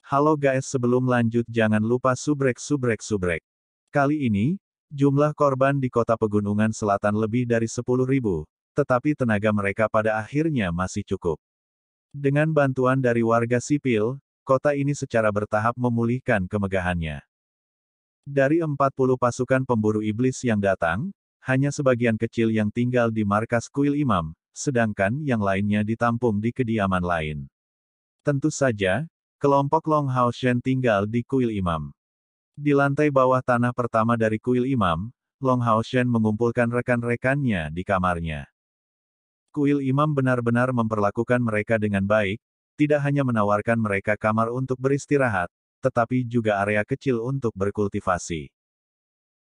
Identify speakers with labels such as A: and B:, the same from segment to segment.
A: Halo guys, sebelum lanjut jangan lupa subrek. Kali ini, jumlah korban di kota pegunungan selatan lebih dari 10.000, tetapi tenaga mereka pada akhirnya masih cukup. Dengan bantuan dari warga sipil, kota ini secara bertahap memulihkan kemegahannya. Dari 40 pasukan pemburu iblis yang datang, hanya sebagian kecil yang tinggal di markas kuil imam, sedangkan yang lainnya ditampung di kediaman lain. Tentu saja, kelompok Long Hao Shen tinggal di kuil imam. Di lantai bawah tanah pertama dari kuil imam, Long Hao Shen mengumpulkan rekan-rekannya di kamarnya. Kuil imam benar-benar memperlakukan mereka dengan baik, tidak hanya menawarkan mereka kamar untuk beristirahat, tetapi juga area kecil untuk berkultivasi.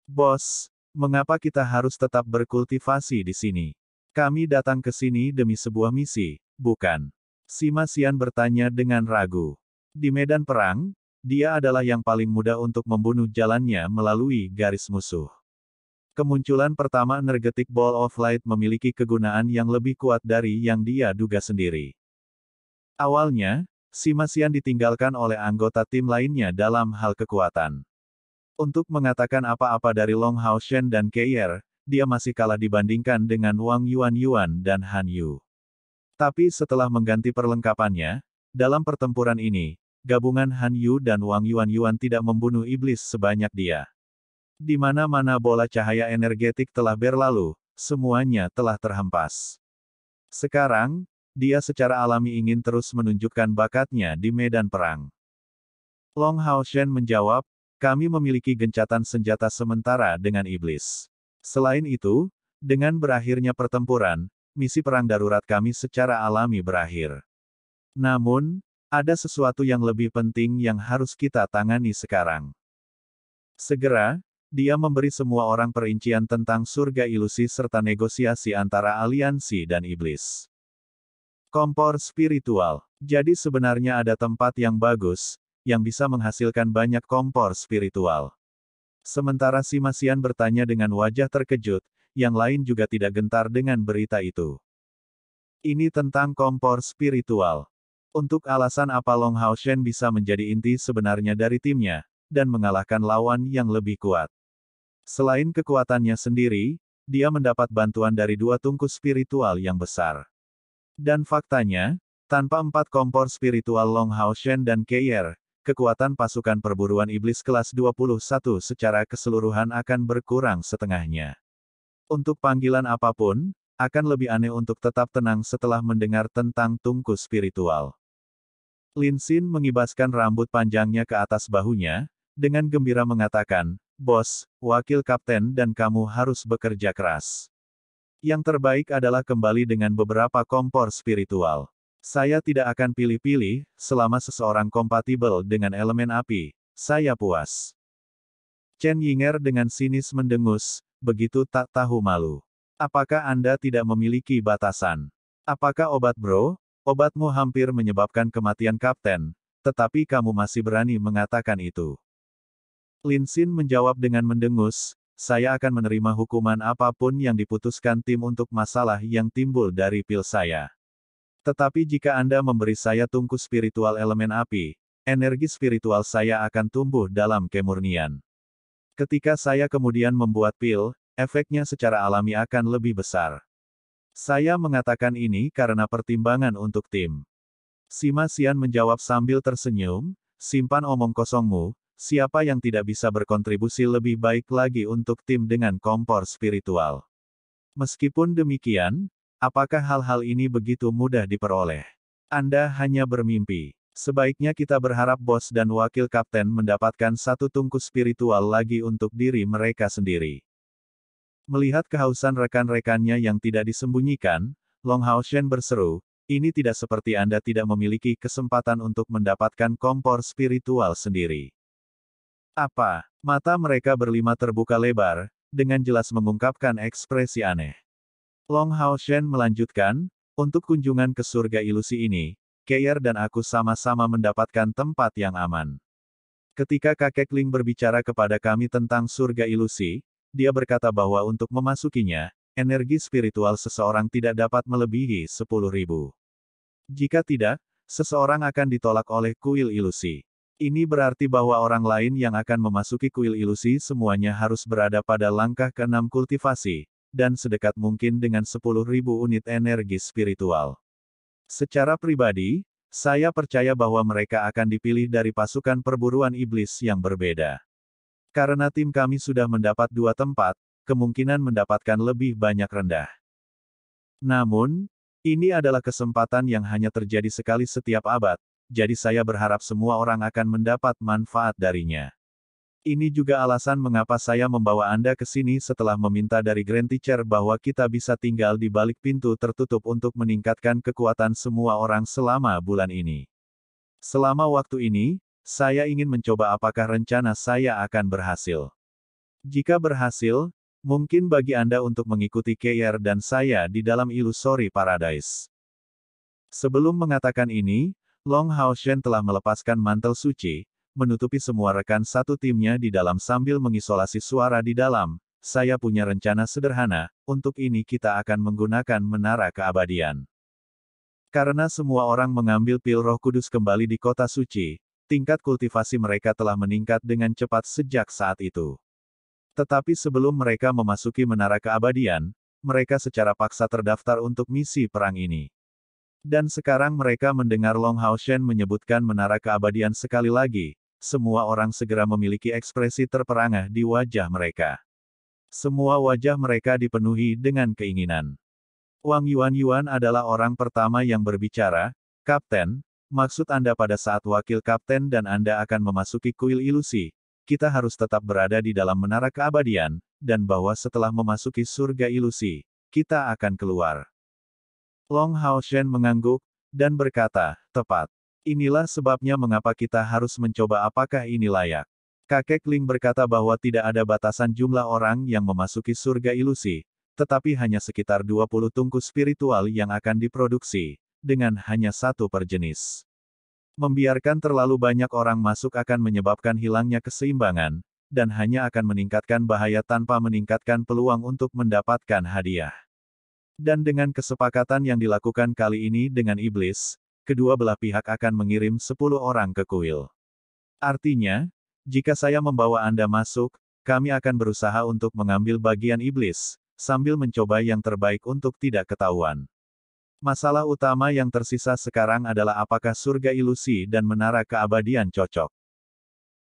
A: Bos, mengapa kita harus tetap berkultivasi di sini? Kami datang ke sini demi sebuah misi, bukan? Sima Xian bertanya dengan ragu. Di medan perang, dia adalah yang paling mudah untuk membunuh jalannya melalui garis musuh. Kemunculan pertama Energetic Ball of Light memiliki kegunaan yang lebih kuat dari yang dia duga sendiri. Awalnya, Sima Xian ditinggalkan oleh anggota tim lainnya dalam hal kekuatan. Untuk mengatakan apa-apa dari Long Hao Shen dan Keier, dia masih kalah dibandingkan dengan Wang Yuan dan Han Yu. Tapi setelah mengganti perlengkapannya, dalam pertempuran ini, gabungan Han Yu dan Wang Yuan tidak membunuh iblis sebanyak dia. Di mana-mana bola cahaya energetik telah berlalu, semuanya telah terhempas. Sekarang, dia secara alami ingin terus menunjukkan bakatnya di medan perang. Long Hao Shen menjawab, kami memiliki gencatan senjata sementara dengan iblis. Selain itu, dengan berakhirnya pertempuran, misi perang darurat kami secara alami berakhir. Namun, ada sesuatu yang lebih penting yang harus kita tangani sekarang. Segera, dia memberi semua orang perincian tentang surga ilusi serta negosiasi antara aliansi dan iblis. Kompor spiritual. Jadi sebenarnya ada tempat yang bagus, yang bisa menghasilkan banyak kompor spiritual. Sementara Sima Xian bertanya dengan wajah terkejut, yang lain juga tidak gentar dengan berita itu. Ini tentang kompor spiritual. Untuk alasan apa Long Hao Shen bisa menjadi inti sebenarnya dari timnya, dan mengalahkan lawan yang lebih kuat. Selain kekuatannya sendiri, dia mendapat bantuan dari 2 tungku spiritual yang besar. Dan faktanya, tanpa 4 kompor spiritual Long Hao Shen dan Keier, kekuatan pasukan perburuan iblis kelas 21 secara keseluruhan akan berkurang setengahnya. Untuk panggilan apapun, akan lebih aneh untuk tetap tenang setelah mendengar tentang tungku spiritual. Lin Xin mengibaskan rambut panjangnya ke atas bahunya, dengan gembira mengatakan, Bos, wakil kapten dan kamu harus bekerja keras. Yang terbaik adalah kembali dengan beberapa kompor spiritual. Saya tidak akan pilih-pilih, selama seseorang kompatibel dengan elemen api, saya puas. Chen Yinger dengan sinis mendengus, begitu tak tahu malu. Apakah Anda tidak memiliki batasan? Apakah obat bro? Obatmu hampir menyebabkan kematian kapten, tetapi kamu masih berani mengatakan itu. Lin Xin menjawab dengan mendengus, saya akan menerima hukuman apapun yang diputuskan tim untuk masalah yang timbul dari pil saya. Tetapi jika Anda memberi saya tungku spiritual elemen api, energi spiritual saya akan tumbuh dalam kemurnian. Ketika saya kemudian membuat pil, efeknya secara alami akan lebih besar. Saya mengatakan ini karena pertimbangan untuk tim. Sima Xian menjawab sambil tersenyum, simpan omong kosongmu, siapa yang tidak bisa berkontribusi lebih baik lagi untuk tim dengan kompor spiritual. Meskipun demikian, apakah hal-hal ini begitu mudah diperoleh? Anda hanya bermimpi. Sebaiknya kita berharap bos dan wakil kapten mendapatkan 1 tungku spiritual lagi untuk diri mereka sendiri. Melihat kehausan rekan-rekannya yang tidak disembunyikan, Long Hao Shen berseru, ini tidak seperti Anda tidak memiliki kesempatan untuk mendapatkan kompor spiritual sendiri. Apa? Mata mereka berlima terbuka lebar, dengan jelas mengungkapkan ekspresi aneh. Long Hao Shen melanjutkan, untuk kunjungan ke surga ilusi ini, Keier dan aku sama-sama mendapatkan tempat yang aman. Ketika kakek Ling berbicara kepada kami tentang surga ilusi, dia berkata bahwa untuk memasukinya, energi spiritual seseorang tidak dapat melebihi 10.000. Jika tidak, seseorang akan ditolak oleh kuil ilusi. Ini berarti bahwa orang lain yang akan memasuki kuil ilusi semuanya harus berada pada langkah ke-6 kultivasi, dan sedekat mungkin dengan 10.000 unit energi spiritual. Secara pribadi, saya percaya bahwa mereka akan dipilih dari pasukan perburuan iblis yang berbeda. Karena tim kami sudah mendapat 2 tempat, kemungkinan mendapatkan lebih banyak rendah. Namun, ini adalah kesempatan yang hanya terjadi sekali setiap abad, jadi saya berharap semua orang akan mendapat manfaat darinya. Ini juga alasan mengapa saya membawa Anda ke sini setelah meminta dari Grand Teacher bahwa kita bisa tinggal di balik pintu tertutup untuk meningkatkan kekuatan semua orang selama bulan ini. Selama waktu ini, saya ingin mencoba apakah rencana saya akan berhasil. Jika berhasil, mungkin bagi Anda untuk mengikuti KR dan saya di dalam Illusory Paradise. Sebelum mengatakan ini, Long Hao Shen telah melepaskan mantel suci, menutupi semua rekan satu timnya di dalam sambil mengisolasi suara di dalam. Saya punya rencana sederhana, untuk ini kita akan menggunakan menara keabadian. Karena semua orang mengambil pil Roh Kudus kembali di kota suci, tingkat kultivasi mereka telah meningkat dengan cepat sejak saat itu. Tetapi sebelum mereka memasuki menara keabadian, mereka secara paksa terdaftar untuk misi perang ini. Dan sekarang mereka mendengar Long Hao Shen menyebutkan menara keabadian sekali lagi, semua orang segera memiliki ekspresi terperangah di wajah mereka. Semua wajah mereka dipenuhi dengan keinginan. Wang Yuan adalah orang pertama yang berbicara, "Kapten, maksud Anda pada saat wakil kapten dan Anda akan memasuki kuil ilusi, kita harus tetap berada di dalam menara keabadian, dan bahwa setelah memasuki surga ilusi, kita akan keluar." Long Hao Shen mengangguk, dan berkata, "Tepat. Inilah sebabnya mengapa kita harus mencoba apakah ini layak." Kakek Ling berkata bahwa tidak ada batasan jumlah orang yang memasuki surga ilusi, tetapi hanya sekitar 20 tungku spiritual yang akan diproduksi, dengan hanya satu per jenis. Membiarkan terlalu banyak orang masuk akan menyebabkan hilangnya keseimbangan, dan hanya akan meningkatkan bahaya tanpa meningkatkan peluang untuk mendapatkan hadiah. Dan dengan kesepakatan yang dilakukan kali ini dengan iblis, kedua belah pihak akan mengirim 10 orang ke kuil. Artinya, jika saya membawa Anda masuk, kami akan berusaha untuk mengambil bagian iblis, sambil mencoba yang terbaik untuk tidak ketahuan. Masalah utama yang tersisa sekarang adalah apakah surga ilusi dan menara keabadian cocok.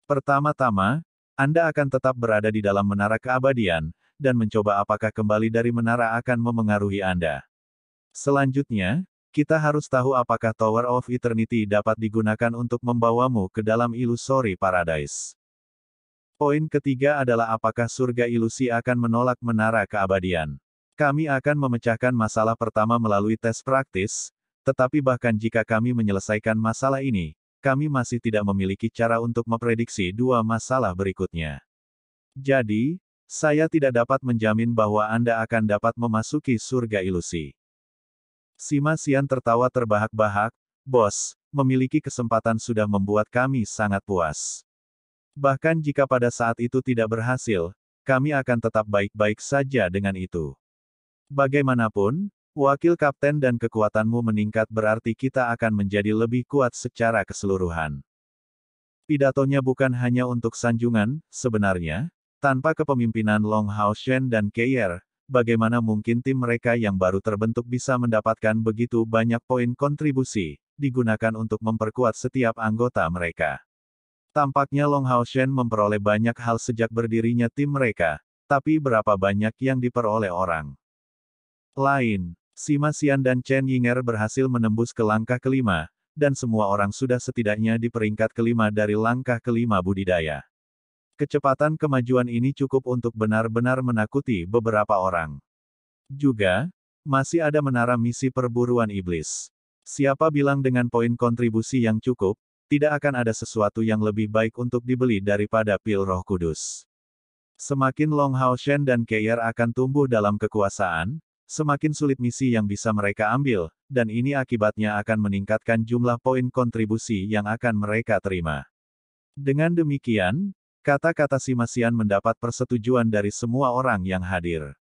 A: Pertama-tama, Anda akan tetap berada di dalam menara keabadian, dan mencoba apakah kembali dari menara akan memengaruhi Anda. Selanjutnya, kita harus tahu apakah Tower of Eternity dapat digunakan untuk membawamu ke dalam Illusory Paradise. Poin ketiga adalah apakah surga ilusi akan menolak menara keabadian. Kami akan memecahkan masalah pertama melalui tes praktis, tetapi bahkan jika kami menyelesaikan masalah ini, kami masih tidak memiliki cara untuk memprediksi dua masalah berikutnya. Jadi, saya tidak dapat menjamin bahwa Anda akan dapat memasuki surga ilusi. Sima Xian tertawa terbahak-bahak, "Bos, memiliki kesempatan sudah membuat kami sangat puas. Bahkan jika pada saat itu tidak berhasil, kami akan tetap baik-baik saja dengan itu. Bagaimanapun, wakil kapten dan kekuatanmu meningkat berarti kita akan menjadi lebih kuat secara keseluruhan." Pidatonya bukan hanya untuk sanjungan, sebenarnya, tanpa kepemimpinan Long Hao Shen dan Keir, bagaimana mungkin tim mereka yang baru terbentuk bisa mendapatkan begitu banyak poin kontribusi, digunakan untuk memperkuat setiap anggota mereka. Tampaknya Long Hao Shen memperoleh banyak hal sejak berdirinya tim mereka, tapi berapa banyak yang diperoleh orang lain. Sima Xian dan Chen Yinger berhasil menembus ke langkah kelima, dan semua orang sudah setidaknya di peringkat kelima dari langkah kelima budidaya. Kecepatan kemajuan ini cukup untuk benar-benar menakuti beberapa orang. Juga, masih ada menara misi perburuan iblis. Siapa bilang dengan poin kontribusi yang cukup, tidak akan ada sesuatu yang lebih baik untuk dibeli daripada pil Roh Kudus. Semakin Long Hao Shen dan Keir akan tumbuh dalam kekuasaan, semakin sulit misi yang bisa mereka ambil, dan ini akibatnya akan meningkatkan jumlah poin kontribusi yang akan mereka terima. Dengan demikian, kata-kata Sima Xian mendapat persetujuan dari semua orang yang hadir.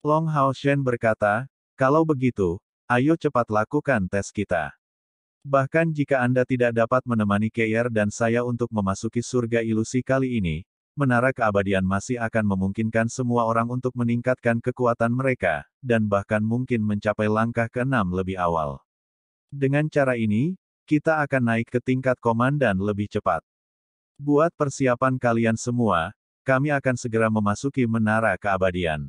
A: Long Hao Shen berkata, "Kalau begitu, ayo cepat lakukan tes kita." Bahkan jika Anda tidak dapat menemani Keir dan saya untuk memasuki surga ilusi kali ini, menara keabadian masih akan memungkinkan semua orang untuk meningkatkan kekuatan mereka, dan bahkan mungkin mencapai langkah ke-6 lebih awal. Dengan cara ini, kita akan naik ke tingkat komandan lebih cepat. Buat persiapan kalian semua, kami akan segera memasuki menara keabadian.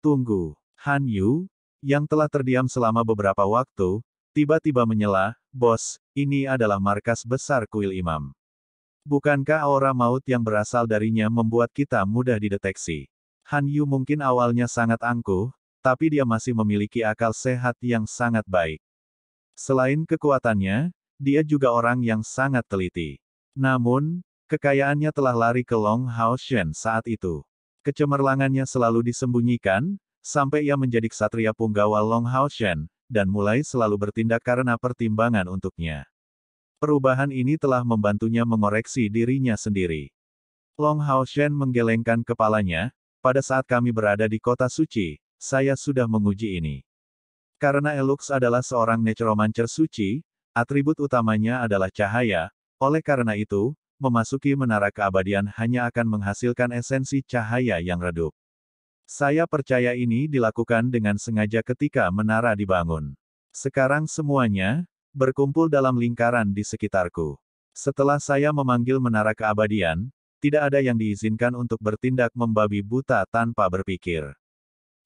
A: Tunggu. Han Yu, yang telah terdiam selama beberapa waktu, tiba-tiba menyela, "Bos, ini adalah markas besar kuil imam. Bukankah aura maut yang berasal darinya membuat kita mudah dideteksi?" Han Yu mungkin awalnya sangat angkuh, tapi dia masih memiliki akal sehat yang sangat baik. Selain kekuatannya, dia juga orang yang sangat teliti. Namun, kekayaannya telah lari ke Long Hao Shen saat itu. Kecemerlangannya selalu disembunyikan, sampai ia menjadi ksatria punggawa Long Hao Shen, dan mulai selalu bertindak karena pertimbangan untuknya. Perubahan ini telah membantunya mengoreksi dirinya sendiri. Long Hao Shen menggelengkan kepalanya, "Pada saat kami berada di kota suci, saya sudah menguji ini. Karena Elux adalah seorang necromancer suci, atribut utamanya adalah cahaya, oleh karena itu, memasuki menara keabadian hanya akan menghasilkan esensi cahaya yang redup. Saya percaya ini dilakukan dengan sengaja ketika menara dibangun. Sekarang semuanya berkumpul dalam lingkaran di sekitarku. Setelah saya memanggil menara keabadian, tidak ada yang diizinkan untuk bertindak membabi buta tanpa berpikir.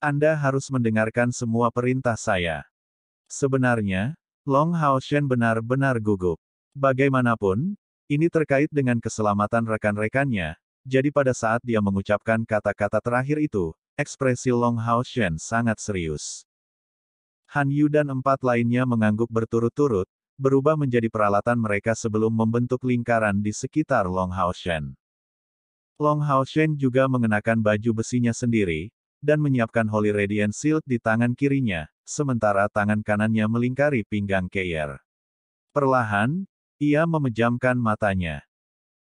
A: Anda harus mendengarkan semua perintah saya." Sebenarnya, Long Hao Shen benar-benar gugup. Bagaimanapun, ini terkait dengan keselamatan rekan-rekannya, jadi pada saat dia mengucapkan kata-kata terakhir itu, ekspresi Long Hao Shen sangat serius. Han Yu dan 4 lainnya mengangguk berturut-turut, berubah menjadi peralatan mereka sebelum membentuk lingkaran di sekitar Long Hao Shen. Long Hao Shen juga mengenakan baju besinya sendiri, dan menyiapkan Holy Radiant Shield di tangan kirinya, sementara tangan kanannya melingkari pinggang Keir. Perlahan, ia memejamkan matanya.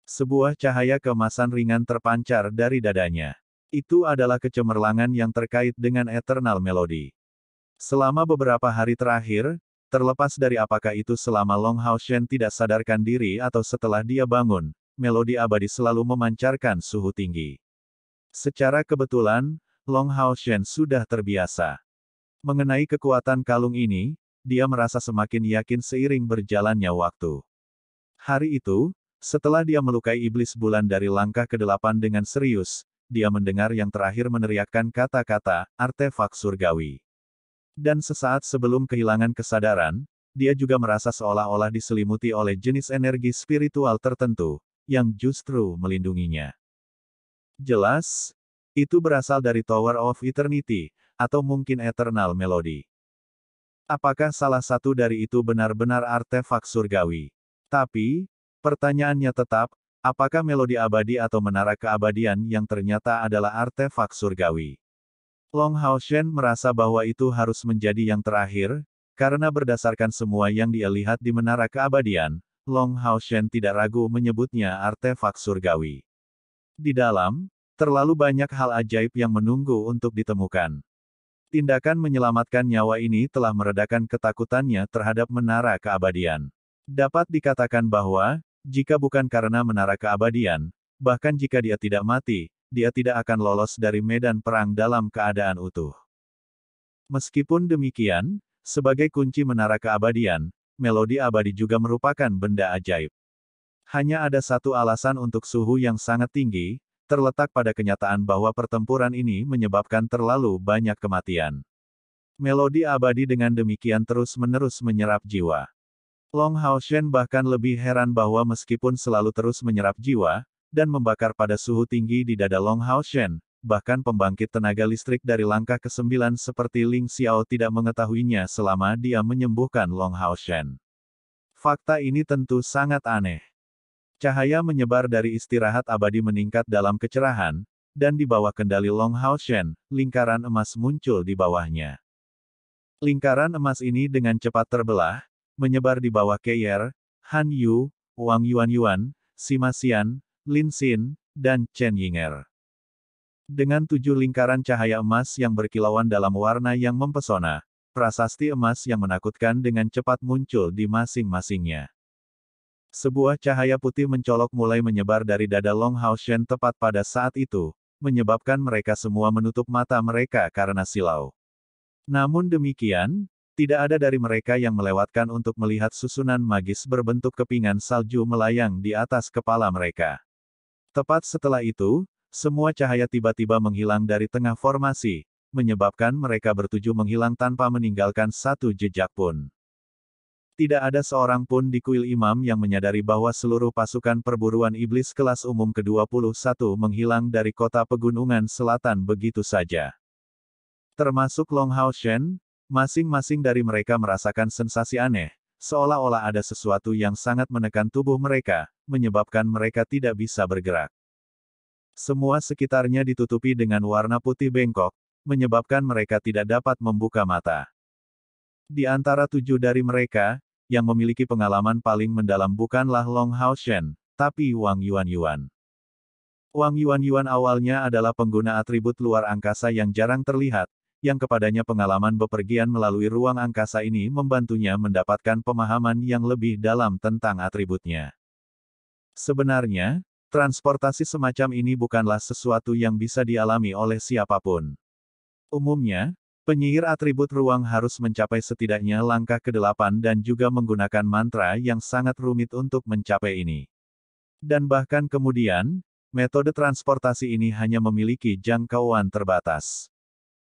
A: Sebuah cahaya keemasan ringan terpancar dari dadanya. Itu adalah kecemerlangan yang terkait dengan Eternal Melody. Selama beberapa hari terakhir, terlepas dari apakah itu selama Long Hao Shen tidak sadarkan diri atau setelah dia bangun, melodi abadi selalu memancarkan suhu tinggi. Secara kebetulan, Long Hao Shen sudah terbiasa. Mengenai kekuatan kalung ini, dia merasa semakin yakin seiring berjalannya waktu. Hari itu, setelah dia melukai iblis bulan dari langkah ke-8 dengan serius, dia mendengar yang terakhir meneriakkan kata-kata, "Artefak surgawi." Dan sesaat sebelum kehilangan kesadaran, dia juga merasa seolah-olah diselimuti oleh jenis energi spiritual tertentu, yang justru melindunginya. Jelas, itu berasal dari Tower of Eternity, atau mungkin Eternal Melody. Apakah salah satu dari itu benar-benar artefak surgawi? Tapi, pertanyaannya tetap, apakah melodi abadi atau menara keabadian yang ternyata adalah artefak surgawi? Long Hao Shen merasa bahwa itu harus menjadi yang terakhir, karena berdasarkan semua yang dia lihat di menara keabadian, Long Hao Shen tidak ragu menyebutnya artefak surgawi. Di dalam, terlalu banyak hal ajaib yang menunggu untuk ditemukan. Tindakan menyelamatkan nyawa ini telah meredakan ketakutannya terhadap menara keabadian. Dapat dikatakan bahwa, jika bukan karena menara keabadian, bahkan jika dia tidak mati, dia tidak akan lolos dari medan perang dalam keadaan utuh. Meskipun demikian, sebagai kunci menara keabadian, melodi abadi juga merupakan benda ajaib. Hanya ada satu alasan untuk suhu yang sangat tinggi, terletak pada kenyataan bahwa pertempuran ini menyebabkan terlalu banyak kematian. Melodi abadi dengan demikian terus-menerus menyerap jiwa. Long Hao Shen bahkan lebih heran bahwa meskipun selalu terus menyerap jiwa, dan membakar pada suhu tinggi di dada Long Hao Shen, bahkan pembangkit tenaga listrik dari langkah ke-9 seperti Ling Xiao tidak mengetahuinya selama dia menyembuhkan Long Hao Shen. Fakta ini tentu sangat aneh. Cahaya menyebar dari istirahat abadi meningkat dalam kecerahan, dan di bawah kendali Long Hao Shen, lingkaran emas muncul di bawahnya. Lingkaran emas ini dengan cepat terbelah, menyebar di bawah Keir, Han Yu, Wang Yuanyuan, Sima Xian, Lin Xin, dan Chen Yinger. Dengan 7 lingkaran cahaya emas yang berkilauan dalam warna yang mempesona, prasasti emas yang menakutkan dengan cepat muncul di masing-masingnya. Sebuah cahaya putih mencolok mulai menyebar dari dada Long Hao Shen tepat pada saat itu, menyebabkan mereka semua menutup mata mereka karena silau. Namun demikian, tidak ada dari mereka yang melewatkan untuk melihat susunan magis berbentuk kepingan salju melayang di atas kepala mereka. Tepat setelah itu, semua cahaya tiba-tiba menghilang dari tengah formasi, menyebabkan mereka bertujuh menghilang tanpa meninggalkan satu jejak pun. Tidak ada seorang pun di kuil imam yang menyadari bahwa seluruh pasukan perburuan iblis kelas umum ke-21 menghilang dari kota pegunungan selatan begitu saja. Termasuk Long Hao Shen, masing-masing dari mereka merasakan sensasi aneh, seolah-olah ada sesuatu yang sangat menekan tubuh mereka, menyebabkan mereka tidak bisa bergerak. Semua sekitarnya ditutupi dengan warna putih bengkok, menyebabkan mereka tidak dapat membuka mata. Di antara 7 dari mereka, yang memiliki pengalaman paling mendalam bukanlah Long Hao Shen, tapi Wang Yuanyuan. Wang Yuanyuan awalnya adalah pengguna atribut luar angkasa yang jarang terlihat, yang kepadanya pengalaman bepergian melalui ruang angkasa ini membantunya mendapatkan pemahaman yang lebih dalam tentang atributnya. Sebenarnya, transportasi semacam ini bukanlah sesuatu yang bisa dialami oleh siapapun. Umumnya, penyihir atribut ruang harus mencapai setidaknya langkah ke-8 dan juga menggunakan mantra yang sangat rumit untuk mencapai ini. Dan bahkan kemudian, metode transportasi ini hanya memiliki jangkauan terbatas.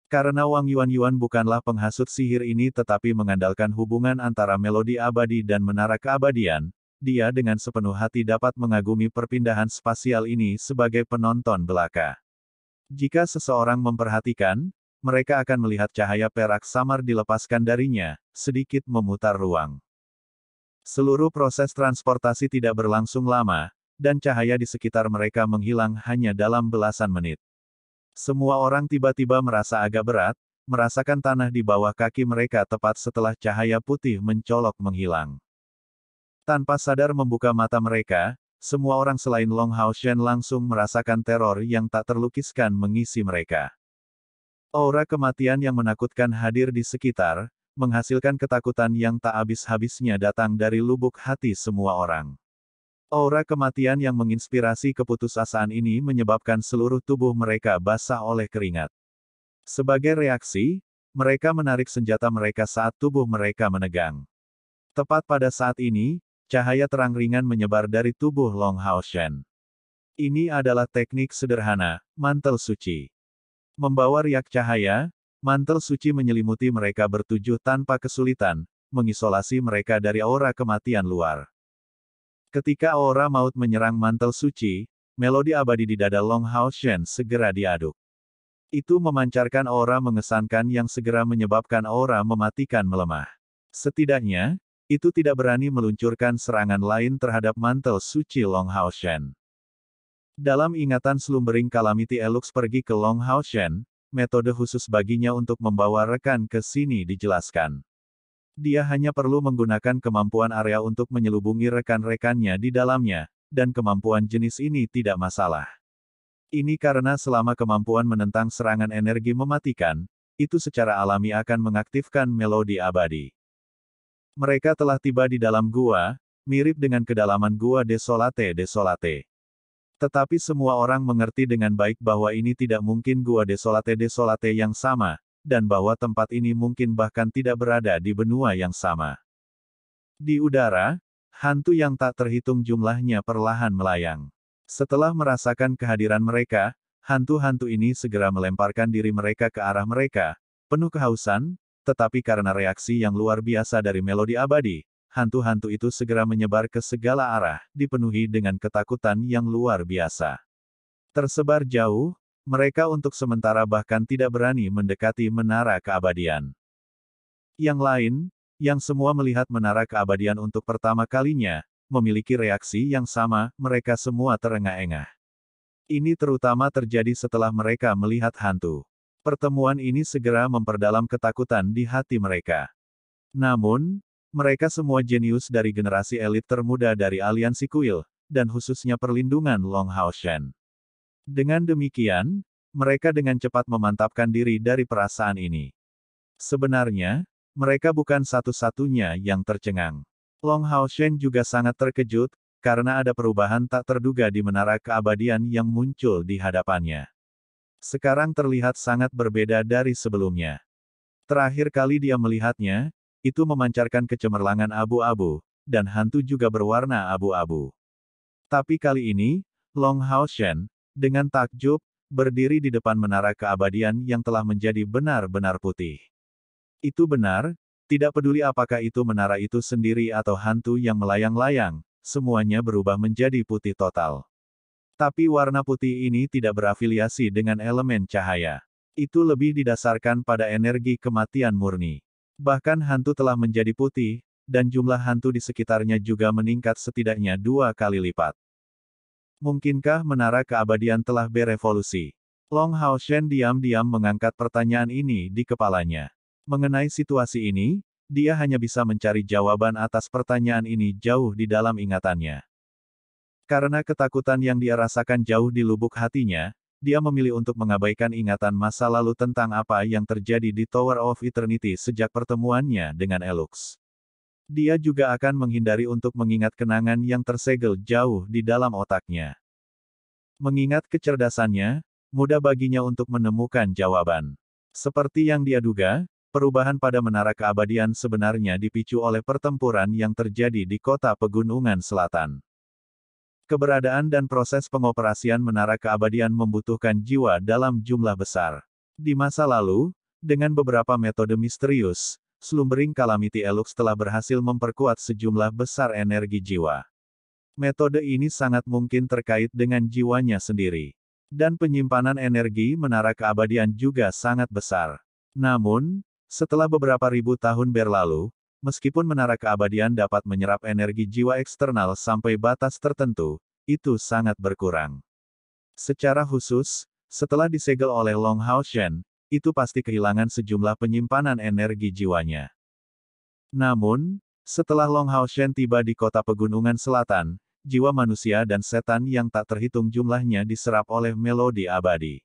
A: Karena Wang Yuanyuan bukanlah penghasut sihir ini tetapi mengandalkan hubungan antara melodi abadi dan menara keabadian, dia dengan sepenuh hati dapat mengagumi perpindahan spasial ini sebagai penonton belaka. Jika seseorang memperhatikan, mereka akan melihat cahaya perak samar dilepaskan darinya, sedikit memutar ruang. Seluruh proses transportasi tidak berlangsung lama, dan cahaya di sekitar mereka menghilang hanya dalam belasan menit. Semua orang tiba-tiba merasa agak berat, merasakan tanah di bawah kaki mereka tepat setelah cahaya putih mencolok menghilang. Tanpa sadar membuka mata mereka, semua orang selain Long Hao Shen langsung merasakan teror yang tak terlukiskan mengisi mereka. Aura kematian yang menakutkan hadir di sekitar, menghasilkan ketakutan yang tak habis-habisnya datang dari lubuk hati semua orang. Aura kematian yang menginspirasi keputusasaan ini menyebabkan seluruh tubuh mereka basah oleh keringat. Sebagai reaksi, mereka menarik senjata mereka saat tubuh mereka menegang. Tepat pada saat ini, cahaya terang ringan menyebar dari tubuh Long Hao Shen. Ini adalah teknik sederhana, mantel suci. Membawa riak cahaya, mantel suci menyelimuti mereka bertujuh tanpa kesulitan, mengisolasi mereka dari aura kematian luar. Ketika aura maut menyerang mantel suci, melodi abadi di dada Long Hao Shen segera diaduk. Itu memancarkan aura mengesankan yang segera menyebabkan aura mematikan melemah. Setidaknya, itu tidak berani meluncurkan serangan lain terhadap mantel suci Long Hao Shen. Dalam ingatan Slumbering Calamity Elux pergi ke Long Hao Shen, metode khusus baginya untuk membawa rekan ke sini dijelaskan. Dia hanya perlu menggunakan kemampuan area untuk menyelubungi rekan-rekannya di dalamnya, dan kemampuan jenis ini tidak masalah. Ini karena selama kemampuan menentang serangan energi mematikan, itu secara alami akan mengaktifkan melodi abadi. Mereka telah tiba di dalam gua, mirip dengan kedalaman gua Desolate. Tetapi semua orang mengerti dengan baik bahwa ini tidak mungkin gua Desolate yang sama, dan bahwa tempat ini mungkin bahkan tidak berada di benua yang sama. Di udara, hantu yang tak terhitung jumlahnya perlahan melayang. Setelah merasakan kehadiran mereka, hantu-hantu ini segera melemparkan diri mereka ke arah mereka, penuh kehausan, tetapi karena reaksi yang luar biasa dari melodi abadi, hantu-hantu itu segera menyebar ke segala arah, dipenuhi dengan ketakutan yang luar biasa. Tersebar jauh, mereka untuk sementara bahkan tidak berani mendekati menara keabadian. Yang lain, yang semua melihat menara keabadian untuk pertama kalinya, memiliki reaksi yang sama, mereka semua terengah-engah. Ini terutama terjadi setelah mereka melihat hantu. Pertemuan ini segera memperdalam ketakutan di hati mereka. Namun, mereka semua jenius dari generasi elit termuda dari aliansi kuil, dan khususnya perlindungan Long Hao Shen. Dengan demikian, mereka dengan cepat memantapkan diri dari perasaan ini. Sebenarnya, Mereka bukan satu-satunya yang tercengang. Long Haoshen juga sangat terkejut, karena ada perubahan tak terduga di menara keabadian yang muncul di hadapannya. Sekarang terlihat sangat berbeda dari sebelumnya. Terakhir kali dia melihatnya, itu memancarkan kecemerlangan abu-abu, dan hantu juga berwarna abu-abu. Tapi kali ini, Long Haoshen, dengan takjub, berdiri di depan menara keabadian yang telah menjadi benar-benar putih. Itu benar, tidak peduli apakah itu menara itu sendiri atau hantu yang melayang-layang, semuanya berubah menjadi putih total. Tapi warna putih ini tidak berafiliasi dengan elemen cahaya. Itu lebih didasarkan pada energi kematian murni. Bahkan hantu telah menjadi putih, dan jumlah hantu di sekitarnya juga meningkat setidaknya 2 kali lipat. Mungkinkah menara keabadian telah berevolusi? Long Haoshen diam-diam mengangkat pertanyaan ini di kepalanya. Mengenai situasi ini, dia hanya bisa mencari jawaban atas pertanyaan ini jauh di dalam ingatannya. Karena ketakutan yang dia rasakan jauh di lubuk hatinya, dia memilih untuk mengabaikan ingatan masa lalu tentang apa yang terjadi di Tower of Eternity sejak pertemuannya dengan Elux. Dia juga akan menghindari untuk mengingat kenangan yang tersegel jauh di dalam otaknya. Mengingat kecerdasannya, mudah baginya untuk menemukan jawaban. Seperti yang dia duga, perubahan pada menara keabadian sebenarnya dipicu oleh pertempuran yang terjadi di kota pegunungan selatan. Keberadaan dan proses pengoperasian menara keabadian membutuhkan jiwa dalam jumlah besar. Di masa lalu, dengan beberapa metode misterius, Slumbering Calamity Elux telah berhasil memperkuat sejumlah besar energi jiwa. Metode ini sangat mungkin terkait dengan jiwanya sendiri. Dan penyimpanan energi menara keabadian juga sangat besar. Namun, setelah beberapa ribu tahun berlalu, meskipun menara keabadian dapat menyerap energi jiwa eksternal sampai batas tertentu, itu sangat berkurang. Secara khusus, setelah disegel oleh Long Haoshen, itu pasti kehilangan sejumlah penyimpanan energi jiwanya. Namun, setelah Long Haoshen tiba di kota pegunungan selatan, jiwa manusia dan setan yang tak terhitung jumlahnya diserap oleh melodi abadi.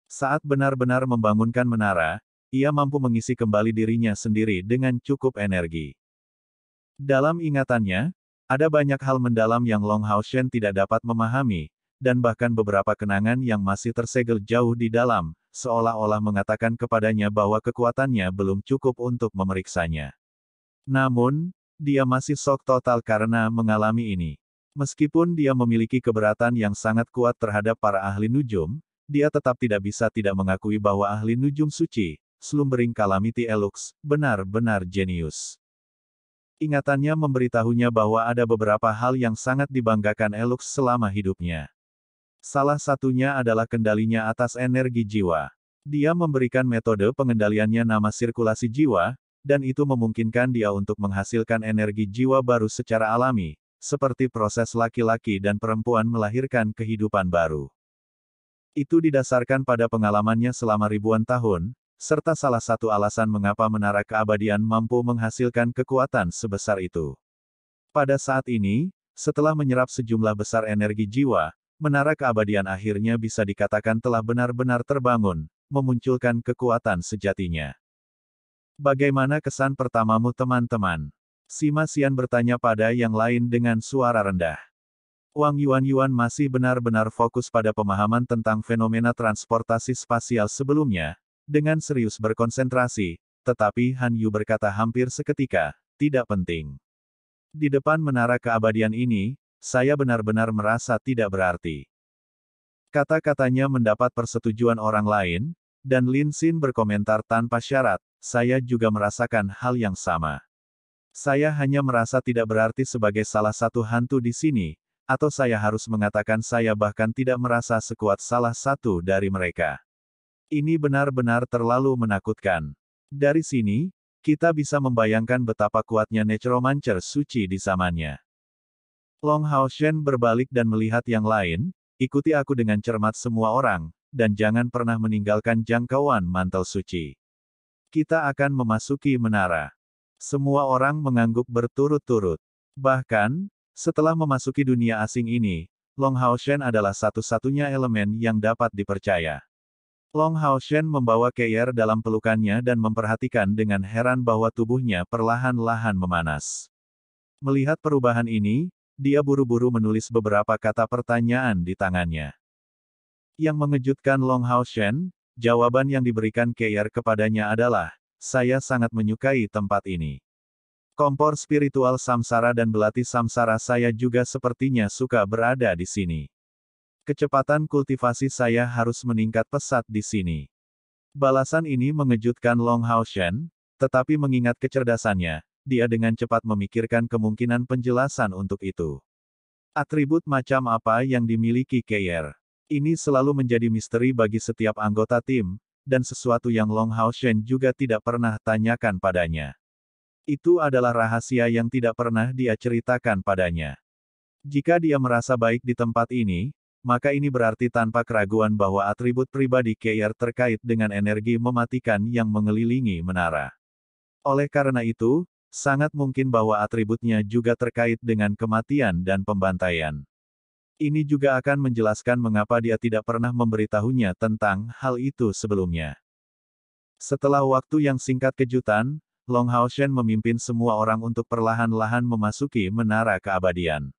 A: Saat benar-benar membangunkan menara, ia mampu mengisi kembali dirinya sendiri dengan cukup energi. Dalam ingatannya, ada banyak hal mendalam yang Long Haoshen tidak dapat memahami, dan bahkan beberapa kenangan yang masih tersegel jauh di dalam, seolah-olah mengatakan kepadanya bahwa kekuatannya belum cukup untuk memeriksanya. Namun, dia masih shock total karena mengalami ini. Meskipun dia memiliki keberatan yang sangat kuat terhadap para ahli nujum, dia tetap tidak bisa tidak mengakui bahwa ahli nujum suci, Slumbering Calamity Elux, benar-benar jenius. Ingatannya memberitahunya bahwa ada beberapa hal yang sangat dibanggakan Elux selama hidupnya. Salah satunya adalah kendalinya atas energi jiwa. Dia memberikan metode pengendaliannya nama sirkulasi jiwa, dan itu memungkinkan dia untuk menghasilkan energi jiwa baru secara alami, seperti proses laki-laki dan perempuan melahirkan kehidupan baru. Itu didasarkan pada pengalamannya selama ribuan tahun, serta salah satu alasan mengapa menara keabadian mampu menghasilkan kekuatan sebesar itu. Pada saat ini, setelah menyerap sejumlah besar energi jiwa, menara keabadian akhirnya bisa dikatakan telah benar-benar terbangun, memunculkan kekuatan sejatinya. Bagaimana kesan pertamamu teman-teman? Sima Xian bertanya pada yang lain dengan suara rendah. Wang Yuan masih benar-benar fokus pada pemahaman tentang fenomena transportasi spasial sebelumnya, dengan serius berkonsentrasi, tetapi Han Yu berkata hampir seketika, tidak penting. Di depan menara keabadian ini, saya benar-benar merasa tidak berarti. Kata-katanya mendapat persetujuan orang lain, dan Lin Xin berkomentar tanpa syarat, saya juga merasakan hal yang sama. Saya hanya merasa tidak berarti sebagai salah satu hantu di sini, atau saya harus mengatakan saya bahkan tidak merasa sekuat salah satu dari mereka. Ini benar-benar terlalu menakutkan. Dari sini, kita bisa membayangkan betapa kuatnya Necromancer suci di zamannya. Long Haoshen berbalik dan melihat yang lain, ikuti aku dengan cermat semua orang, dan jangan pernah meninggalkan jangkauan mantel suci. Kita akan memasuki menara. Semua orang mengangguk berturut-turut. Bahkan, setelah memasuki dunia asing ini, Long Haoshen adalah satu-satunya elemen yang dapat dipercaya. Long Haoshen membawa Keir dalam pelukannya dan memperhatikan dengan heran bahwa tubuhnya perlahan-lahan memanas. Melihat perubahan ini, dia buru-buru menulis beberapa kata pertanyaan di tangannya. Yang mengejutkan Long Haoshen, jawaban yang diberikan Keir kepadanya adalah, "Saya sangat menyukai tempat ini. Kompor spiritual samsara dan belati samsara saya juga sepertinya suka berada di sini. Kecepatan kultivasi saya harus meningkat pesat di sini." Balasan ini mengejutkan Long Haoshen, tetapi mengingat kecerdasannya, dia dengan cepat memikirkan kemungkinan penjelasan untuk itu. Atribut macam apa yang dimiliki Keir? Ini selalu menjadi misteri bagi setiap anggota tim, dan sesuatu yang Long Haoshen juga tidak pernah tanyakan padanya. Itu adalah rahasia yang tidak pernah dia ceritakan padanya. Jika dia merasa baik di tempat ini, maka ini berarti tanpa keraguan bahwa atribut pribadi Keir terkait dengan energi mematikan yang mengelilingi menara. Oleh karena itu, sangat mungkin bahwa atributnya juga terkait dengan kematian dan pembantaian. Ini juga akan menjelaskan mengapa dia tidak pernah memberitahunya tentang hal itu sebelumnya. Setelah waktu yang singkat kejutan, Long Haoshen memimpin semua orang untuk perlahan-lahan memasuki menara keabadian.